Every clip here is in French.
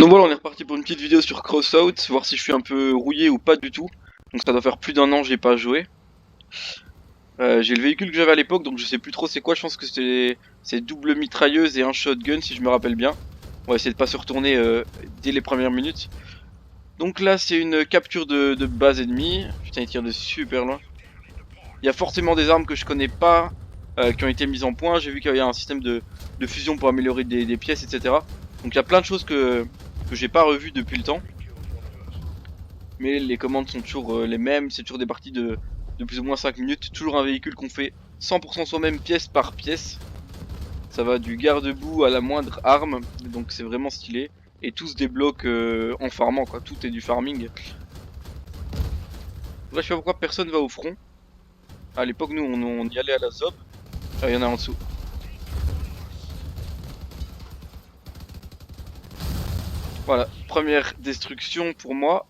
Donc voilà, on est reparti pour une petite vidéo sur Crossout, voir si je suis un peu rouillé ou pas du tout. Donc ça doit faire plus d'un an que j'ai pas joué. J'ai le véhicule que j'avais à l'époque, donc je sais plus trop c'est quoi. Je pense que c'est double mitrailleuse et un shotgun si je me rappelle bien. On va essayer de pas se retourner dès les premières minutes. Donc là c'est une capture de base ennemie. Putain, il tire de super loin. Il y a forcément des armes que je connais pas qui ont été mises en point. J'ai vu qu'il y a un système de fusion pour améliorer des pièces, etc. Donc il y a plein de choses que j'ai pas revues depuis le temps. Mais les commandes sont toujours les mêmes, c'est toujours des parties de plus ou moins 5 minutes, toujours un véhicule qu'on fait 100% soi-même pièce par pièce. Ça va du garde-boue à la moindre arme, donc c'est vraiment stylé. Et tout se débloque en farmant quoi, tout est du farming. Là je sais pas pourquoi personne va au front. À l'époque nous on y allait à la ZOP. Ah, il y en a en dessous. Voilà, première destruction pour moi.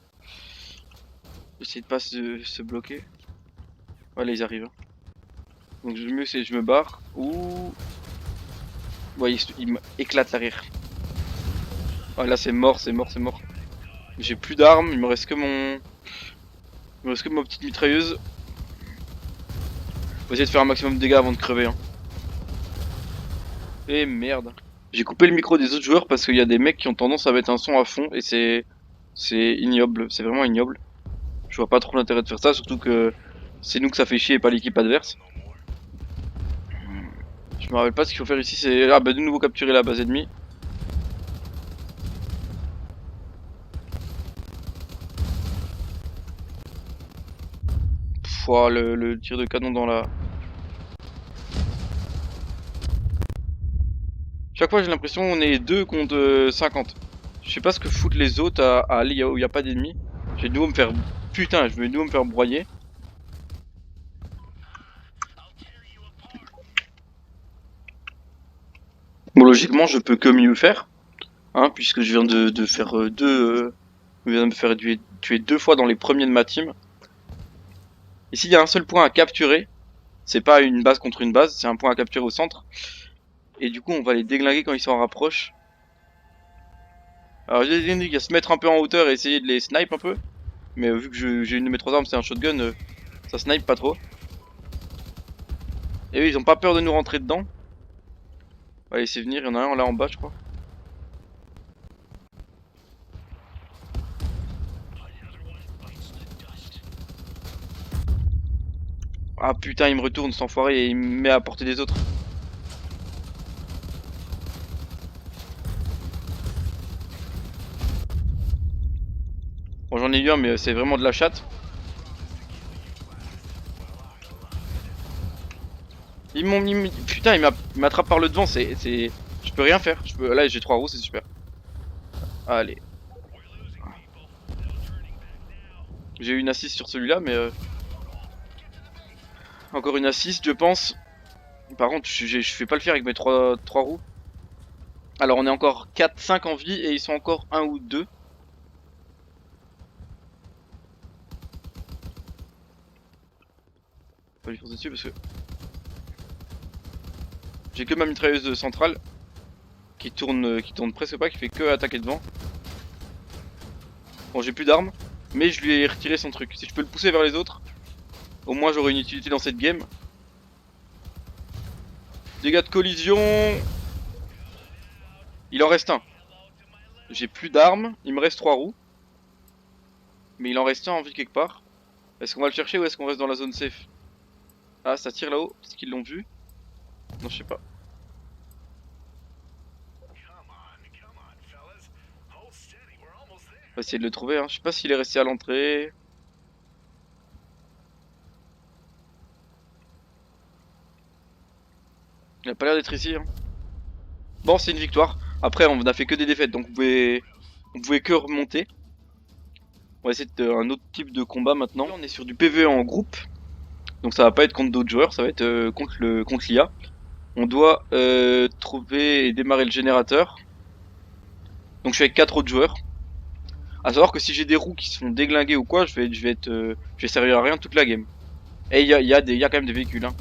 Essayer de pas se bloquer. Voilà, ils arrivent. Donc le mieux c'est je me barre. Ouh. Ouais, il m'éclate l'arrière. Ah là c'est mort, c'est mort, c'est mort. J'ai plus d'armes, il me reste que ma petite mitrailleuse. Faut essayer de faire un maximum de dégâts avant de crever hein. Et merde. J'ai coupé le micro des autres joueurs parce qu'il y a des mecs qui ont tendance à mettre un son à fond et c'est ignoble, c'est vraiment ignoble. Je vois pas trop l'intérêt de faire ça, surtout que c'est nous que ça fait chier et pas l'équipe adverse. Je me rappelle pas ce qu'il faut faire ici, c'est... Ah bah de nouveau capturer la base ennemie. Pouah, le tir de canon dans la... Chaque fois j'ai l'impression qu'on est 2 contre 50. Je sais pas ce que foutent les autres à aller où il n'y a pas d'ennemis. Je vais de nouveau me faire... Putain, je vais de nouveau me faire broyer. Bon, logiquement, je peux que mieux faire. Hein, puisque je viens de faire je viens de me faire tuer 2 fois dans les premiers de ma team. Ici, il y a un seul point à capturer. C'est pas une base contre une base, c'est un point à capturer au centre. Et du coup, on va les déglinguer quand ils s'en rapprochent. Alors, j'ai dit qu'à se mettre un peu en hauteur et essayer de les snipe un peu. Mais vu que j'ai une de mes 3 armes, c'est un shotgun, ça snipe pas trop. Et eux, ils ont pas peur de nous rentrer dedans. On va laisser venir, il y en a un là en bas, je crois. Ah putain, il me retourne cet enfoiré et il me met à portée des autres. Bon, j'en ai eu un, mais c'est vraiment de la chatte. Putain, il m'attrape par le devant, je peux rien faire. Là, j'ai 3 roues, c'est super. Allez. J'ai eu une assist sur celui-là, mais... Encore une assist, je pense. Par contre, je fais pas le faire avec mes 3 roues. Alors, on est encore 4-5 en vie et ils sont encore 1 ou 2. Pas lui foncer dessus parce que... J'ai que ma mitrailleuse centrale qui tourne presque pas, qui fait que attaquer devant. Bon, j'ai plus d'armes, mais je lui ai retiré son truc. Si je peux le pousser vers les autres, au moins j'aurai une utilité dans cette game. Dégâts de collision. Il en reste un. J'ai plus d'armes, il me reste 3 roues. Mais il en reste un en vie quelque part. Est-ce qu'on va le chercher ou est-ce qu'on reste dans la zone safe? Ah, ça tire là-haut, est-ce qu'ils l'ont vu? Non, je sais pas. On va essayer de le trouver, hein. Je sais pas s'il est resté à l'entrée. Il a pas l'air d'être ici, hein. Bon, c'est une victoire. Après, on a fait que des défaites, donc on pouvait que remonter. On va essayer un autre type de combat maintenant. Là, on est sur du PvE en groupe. Donc ça va pas être contre d'autres joueurs, ça va être contre l'IA. On doit trouver et démarrer le générateur. Donc je suis avec 4 autres joueurs. A savoir que si j'ai des roues qui se font déglinguer ou quoi, je vais servir à rien toute la game. Et il y a quand même des véhicules, hein.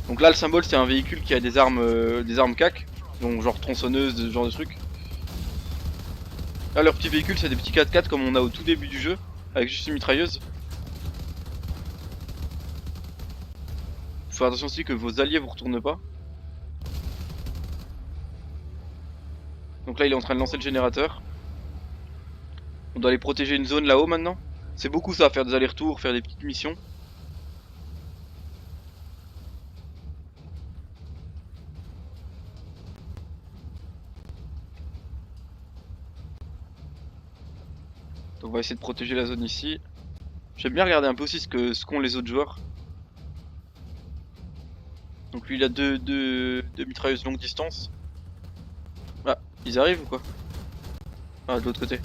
Donc là le symbole c'est un véhicule qui a des armes cac. Donc genre tronçonneuse, ce genre de trucs. Là leurs petits véhicules c'est des petits 4x4 comme on a au tout début du jeu, avec juste une mitrailleuse. Faut faire attention aussi que vos alliés vous retournent pas. Donc là il est en train de lancer le générateur. On doit aller protéger une zone là-haut maintenant. C'est beaucoup ça, faire des allers-retours, faire des petites missions. Donc on va essayer de protéger la zone ici. J'aime bien regarder un peu aussi ce qu'ont les autres joueurs. Donc lui il a deux mitrailleuses longue distance. Ah, ils arrivent ou quoi? Ah, de l'autre côté.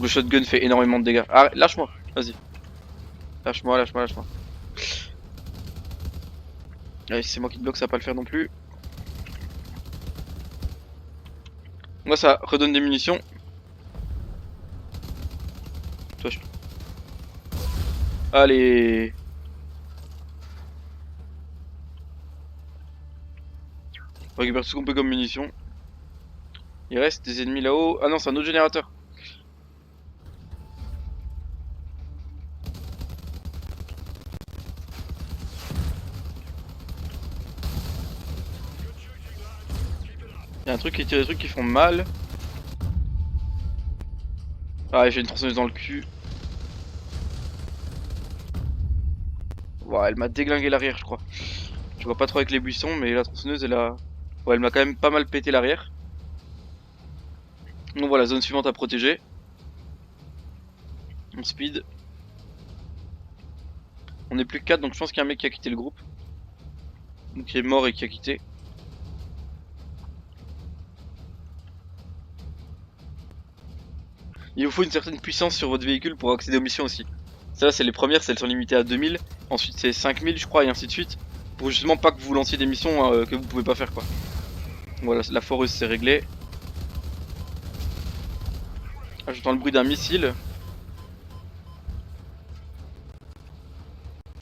Le shotgun fait énormément de dégâts. Ah, lâche-moi, vas-y. Lâche-moi, lâche-moi, lâche-moi. Allez, c'est moi qui te bloque, ça va pas le faire non plus. Moi ça redonne des munitions. Toi, je... Allez. On récupère tout ce qu'on peut comme munitions. Il reste des ennemis là-haut. Ah non, c'est un autre générateur. Il y a un truc qui tire des trucs qui font mal. Ah, j'ai une tronçonneuse dans le cul. Ouais, elle m'a déglingué l'arrière, je crois. Je vois pas trop avec les buissons, mais la tronçonneuse, elle a... Ouais, elle m'a quand même pas mal pété l'arrière. Donc voilà, zone suivante à protéger. On speed. On est plus que 4, donc je pense qu'il y a un mec qui a quitté le groupe. Donc qui est mort et qui a quitté. Il vous faut une certaine puissance sur votre véhicule pour accéder aux missions aussi. Ça, c'est les premières, celles sont limitées à 2000. Ensuite, c'est 5000, je crois, et ainsi de suite. Pour justement pas que vous lanciez des missions que vous pouvez pas faire, quoi. Voilà, la foreuse, c'est réglé. Ah, j'entends le bruit d'un missile.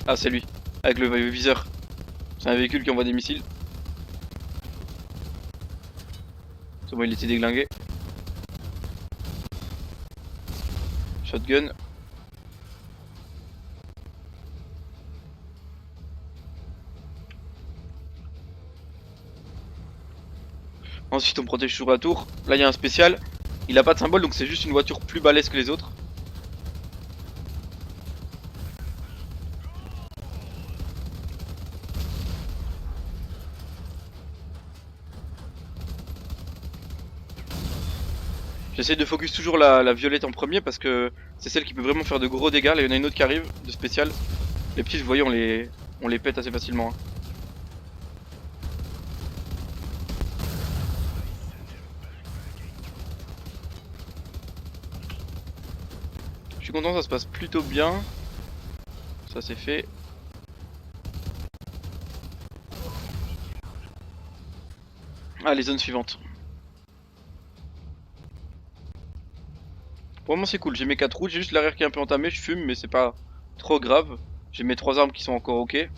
Ah, c'est lui, avec le viseur. C'est un véhicule qui envoie des missiles. C'est bon, il était déglingué. Shotgun. Ensuite, on protège sur la tour. Là, il y a un spécial. Il a pas de symbole, donc c'est juste une voiture plus balèze que les autres. J'essaie de focus toujours la violette en premier parce que c'est celle qui peut vraiment faire de gros dégâts. Là, il y en a une autre qui arrive, de spécial. Les petits, vous voyez, on les pète assez facilement. Hein. Je suis content, ça se passe plutôt bien. Ça c'est fait. Ah, les zones suivantes. Pour le moment c'est cool, j'ai mes 4 routes, j'ai juste l'arrière qui est un peu entamé, je fume mais c'est pas trop grave. J'ai mes 3 armes qui sont encore ok. J'ai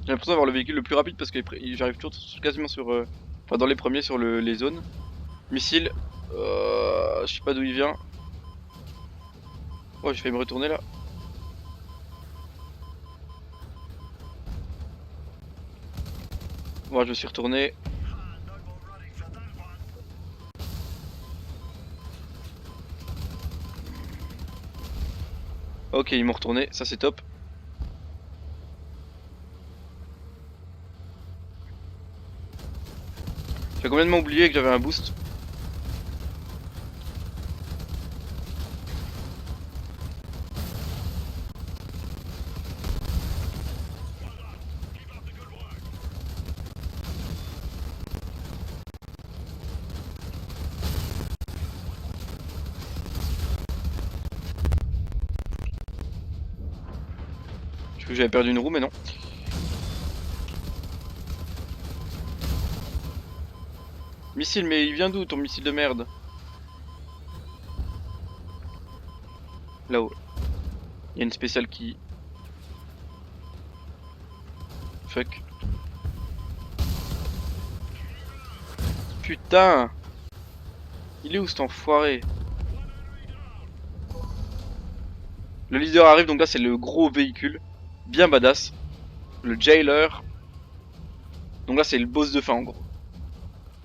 l'impression d'avoir le véhicule le plus rapide parce que j'arrive toujours quasiment sur... Enfin dans les premiers sur les zones. Missile, je sais pas d'où il vient. Oh, j'ai failli me retourner là. Bon, je me suis retourné. Ok, ils m'ont retourné, ça c'est top. J'ai complètement oublié que j'avais un boost. Je crois que j'avais perdu une roue mais non. Missile, mais il vient d'où ton missile de merde? Là-haut. Il y a une spéciale qui... Fuck. Putain! Il est où cet enfoiré? Le leader arrive, donc là c'est le gros véhicule. Bien badass. Le jailer. Donc là c'est le boss de fin en gros.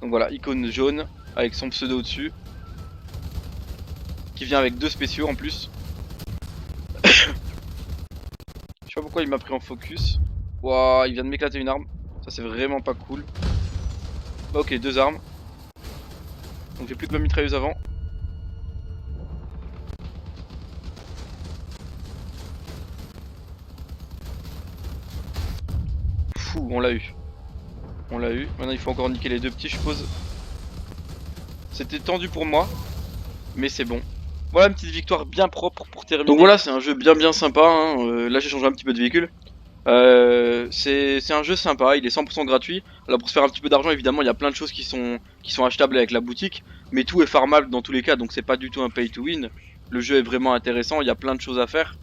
Donc voilà, icône jaune avec son pseudo au-dessus. Qui vient avec 2 spéciaux en plus. Je sais pas pourquoi il m'a pris en focus. Wouah, il vient de m'éclater une arme. Ça c'est vraiment pas cool. Ok, 2 armes. Donc j'ai plus que ma mitrailleuse avant. Fou, on l'a eu. On l'a eu. Maintenant il faut encore niquer les 2 petits je suppose. C'était tendu pour moi. Mais c'est bon. Voilà une petite victoire bien propre pour terminer. Donc voilà, c'est un jeu bien sympa. Hein. Là j'ai changé un petit peu de véhicule. C'est un jeu sympa, il est 100% gratuit. Alors pour se faire un petit peu d'argent évidemment il y a plein de choses qui sont achetables avec la boutique. Mais tout est farmable dans tous les cas, donc c'est pas du tout un pay to win. Le jeu est vraiment intéressant, il y a plein de choses à faire.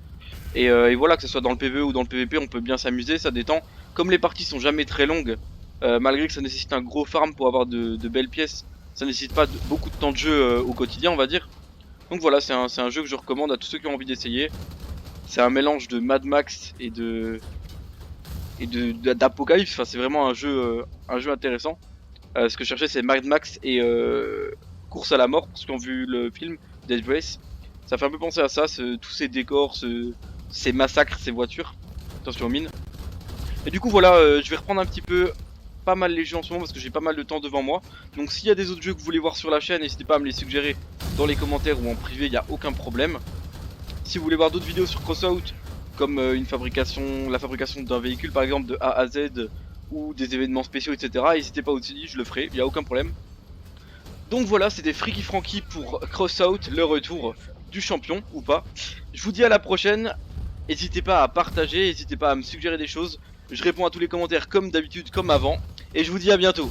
Et voilà, que ce soit dans le PvE ou dans le PvP, on peut bien s'amuser, ça détend. Comme les parties sont jamais très longues, malgré que ça nécessite un gros farm pour avoir de belles pièces, ça nécessite pas beaucoup de temps de jeu au quotidien on va dire. Donc voilà, c'est un jeu que je recommande à tous ceux qui ont envie d'essayer. C'est un mélange de Mad Max et d'Apocalypse, enfin c'est vraiment un jeu intéressant. Ce que je cherchais c'est Mad Max et Course à la mort, pour ceux qui ont vu le film Death Race. Ça fait un peu penser à ça, tous ces décors, ces massacres, ces voitures. Attention aux mines. Et du coup voilà, je vais reprendre un petit peu pas mal les jeux en ce moment parce que j'ai pas mal de temps devant moi. Donc s'il y a des autres jeux que vous voulez voir sur la chaîne, n'hésitez pas à me les suggérer dans les commentaires ou en privé, il n'y a aucun problème. Si vous voulez voir d'autres vidéos sur Crossout, comme la fabrication d'un véhicule par exemple de A à Z, ou des événements spéciaux etc, n'hésitez pas aussi, je le ferai, il n'y a aucun problème. Donc voilà, c'était Freaky Franky pour Crossout, le retour du champion, ou pas. Je vous dis à la prochaine, n'hésitez pas à partager, n'hésitez pas à me suggérer des choses, je réponds à tous les commentaires comme d'habitude, comme avant, et je vous dis à bientôt.